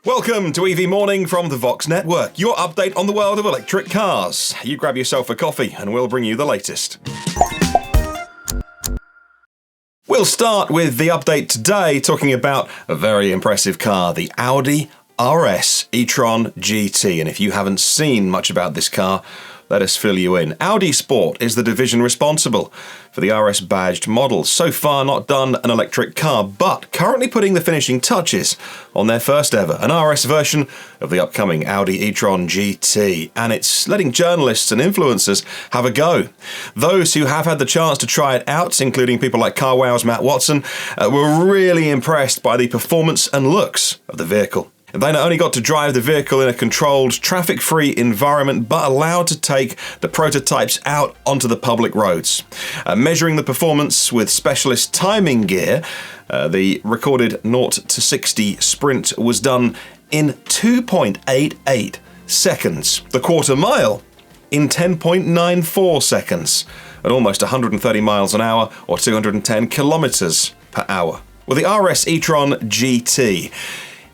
Welcome to EV Morning from the Vox Network, your update on the world of electric cars. You grab yourself a coffee and we'll bring you the latest. We'll start with the update today, talking about a very impressive car, the Audi RS e-tron GT. And if you haven't seen much about this car, let us fill you in. Audi Sport is the division responsible for the RS badged model. So far not done an electric car, but currently putting the finishing touches on their first ever, an RS version of the upcoming Audi e-tron GT. And it's letting journalists and influencers have a go. Those who have had the chance to try it out, including people like CarWow's Matt Watson, were really impressed by the performance and looks of the vehicle. They not only got to drive the vehicle in a controlled, traffic-free environment, but allowed to take the prototypes out onto the public roads. Measuring the performance with specialist timing gear, the recorded 0 to 60 sprint was done in 2.88 seconds. The quarter mile in 10.94 seconds, at almost 130 miles an hour or 210 kilometers per hour. With the RS e-tron GT,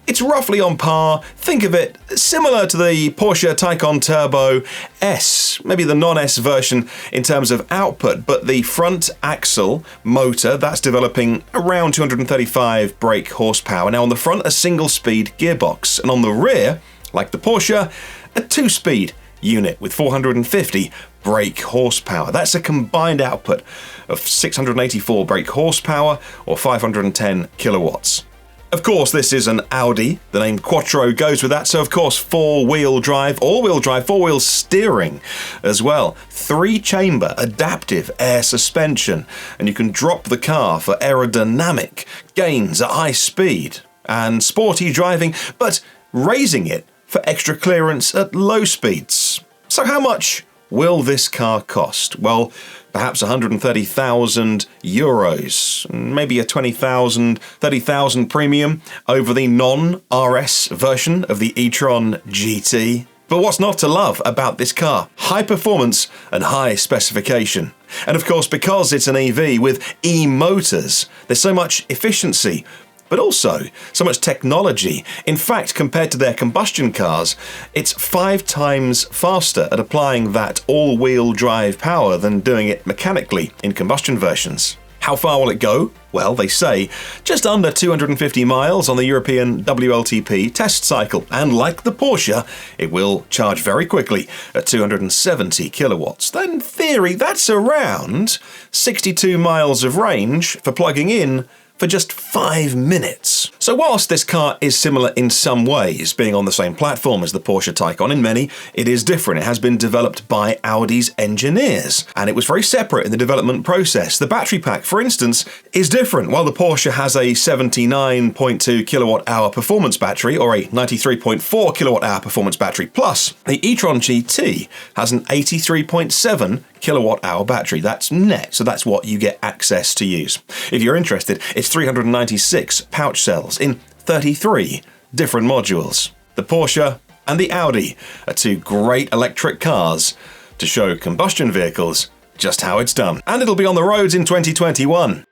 it's roughly on par. Think of it similar to the Porsche Taycan Turbo S, maybe the non-S version in terms of output, but the front axle motor, that's developing around 235 brake horsepower. Now on the front, a single-speed gearbox, and on the rear, like the Porsche, a two-speed unit with 450 brake horsepower. That's a combined output of 684 brake horsepower or 510 kilowatts. Of course, this is an Audi. The name Quattro goes with that, so of course four-wheel drive, all-wheel drive, four-wheel steering as well. 3-chamber adaptive air suspension, and you can drop the car for aerodynamic gains at high speed and sporty driving, but raising it for extra clearance at low speeds. So how much will this car cost? Well, perhaps 130,000 euros, maybe a 20,000, 30,000 premium over the non-RS version of the e-tron GT. But what's not to love about this car? High performance and high specification. And of course, because it's an EV with e-motors, there's so much efficiency, but also so much technology. In fact, compared to their combustion cars, it's 5 times faster at applying that all-wheel drive power than doing it mechanically in combustion versions. How far will it go? Well, they say just under 250 miles on the European WLTP test cycle, and like the Porsche, it will charge very quickly at 270 kilowatts. Then in theory, that's around 62 miles of range for plugging in for just 5 minutes. So whilst this car is similar in some ways, being on the same platform as the Porsche Taycan, in many, it is different. It has been developed by Audi's engineers, and it was very separate in the development process. The battery pack, for instance, is different. While the Porsche has a 79.2 kilowatt-hour performance battery, or a 93.4 kilowatt-hour performance battery plus, the e-tron GT has an 83.7 kilowatt-hour battery. That's net, so that's what you get access to use. If you're interested, it's 396 pouch cells in 33 different modules. The Porsche and the Audi are 2 great electric cars to show combustion vehicles just how it's done. And it'll be on the roads in 2021.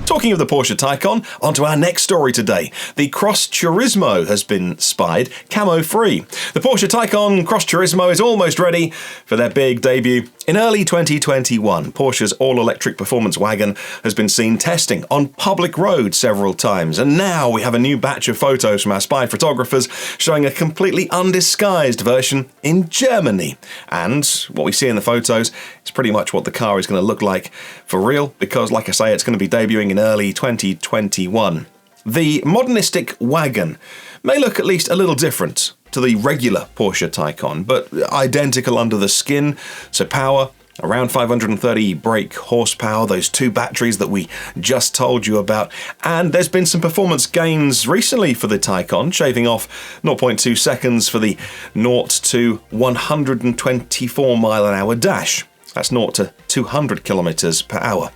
Talking of the Porsche Taycan, onto our next story today. The Cross Turismo has been spied camo-free. The Porsche Taycan Cross Turismo is almost ready for their big debut. In early 2021, Porsche's all-electric performance wagon has been seen testing on public roads several times, and now we have a new batch of photos from our spy photographers showing a completely undisguised version in Germany. And what we see in the photos is pretty much what the car is going to look like for real, because, like I say, it's going to be debuting in early 2021. The modernistic wagon may look at least a little different to the regular Porsche Taycan, but identical under the skin, so power, around 530 brake horsepower, those 2 batteries that we just told you about, and there's been some performance gains recently for the Taycan, shaving off 0.2 seconds for the 0 to 124 mile an hour dash. That's 0 to 200 kilometers per hour,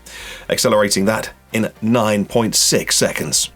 accelerating that in 9.6 seconds.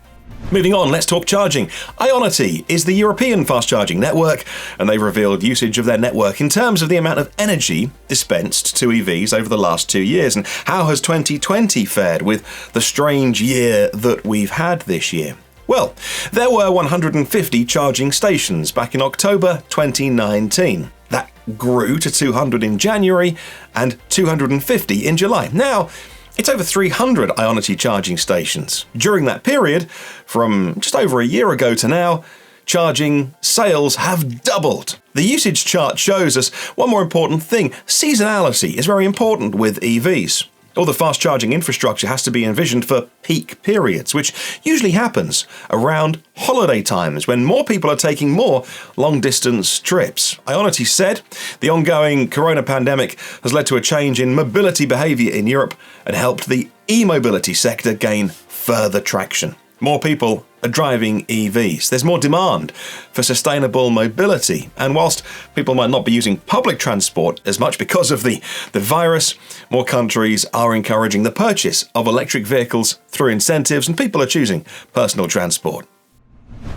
Moving on, let's talk charging. Ionity is the European fast charging network, and they've revealed usage of their network in terms of the amount of energy dispensed to EVs over the last 2 years. And how has 2020 fared with the strange year that we've had this year? Well, there were 150 charging stations back in October 2019. That grew to 200 in January and 250 in July. Now, it's over 300 Ionity charging stations. During that period, from just over a year ago to now, charging sales have doubled. The usage chart shows us one more important thing. Seasonality is very important with EVs. All the fast charging infrastructure has to be envisioned for peak periods, which usually happens around holiday times when more people are taking more long-distance trips. Ionity said the ongoing corona pandemic has led to a change in mobility behaviour in Europe and helped the e-mobility sector gain further traction. More people are driving EVs. There's more demand for sustainable mobility. And whilst people might not be using public transport as much because of the virus, more countries are encouraging the purchase of electric vehicles through incentives, and people are choosing personal transport.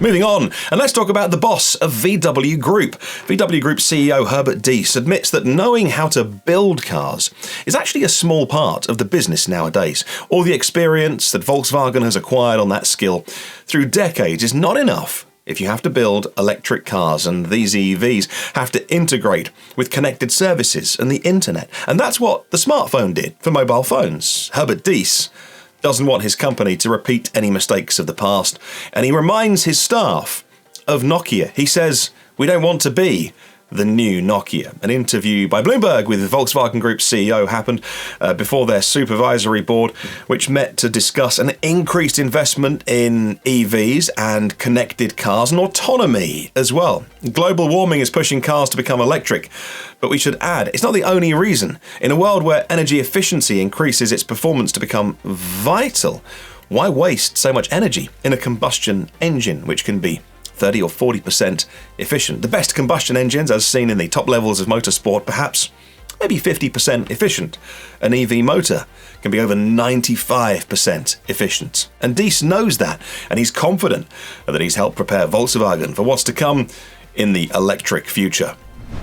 Moving on, and let's talk about the boss of VW Group. VW Group CEO Herbert Diess admits that knowing how to build cars is actually a small part of the business nowadays. All the experience that Volkswagen has acquired on that skill through decades is not enough if you have to build electric cars, and these EVs have to integrate with connected services and the internet. And that's what the smartphone did for mobile phones. Herbert Diess doesn't want his company to repeat any mistakes of the past, and he reminds his staff of Nokia. He says, "We don't want to be the new Nokia." An interview by Bloomberg with Volkswagen Group CEO happened before their supervisory board, which met to discuss an increased investment in EVs and connected cars and autonomy as well. Global warming is pushing cars to become electric, but we should add, it's not the only reason. In a world where energy efficiency increases its performance to become vital, why waste so much energy in a combustion engine, which can be 30 or 40% efficient? The best combustion engines, as seen in the top levels of motorsport, perhaps maybe 50% efficient. An EV motor can be over 95% efficient. And Diess knows that, and he's confident that he's helped prepare Volkswagen for what's to come in the electric future.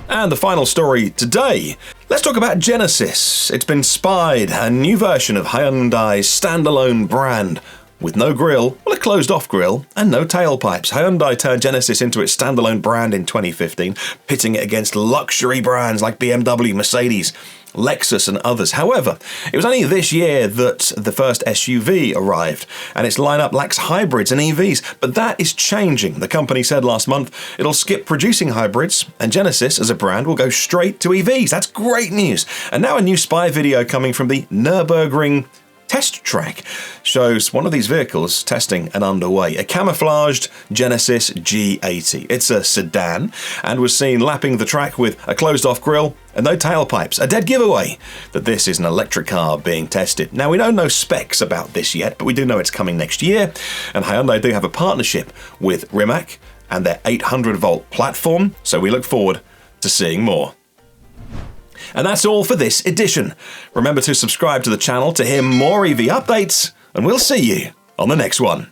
And the final story today, let's talk about Genesis. It's been spied, a new version of Hyundai's standalone brand, with no grille, well, a closed-off grille, and no tailpipes. Hyundai turned Genesis into its standalone brand in 2015, pitting it against luxury brands like BMW, Mercedes, Lexus and others. However, it was only this year that the first SUV arrived, and its lineup lacks hybrids and EVs, but that is changing. The company said last month it'll skip producing hybrids, and Genesis as a brand will go straight to EVs. That's great news. And now a new spy video coming from the Nürburgring test track shows one of these vehicles testing and underway, a camouflaged Genesis G80. It's a sedan and was seen lapping the track with a closed-off grille and no tailpipes, a dead giveaway that this is an electric car being tested. Now, we don't know specs about this yet, but we do know it's coming next year, and Hyundai do have a partnership with Rimac and their 800-volt platform, so we look forward to seeing more. And that's all for this edition. Remember to subscribe to the channel to hear more EV updates, and we'll see you on the next one.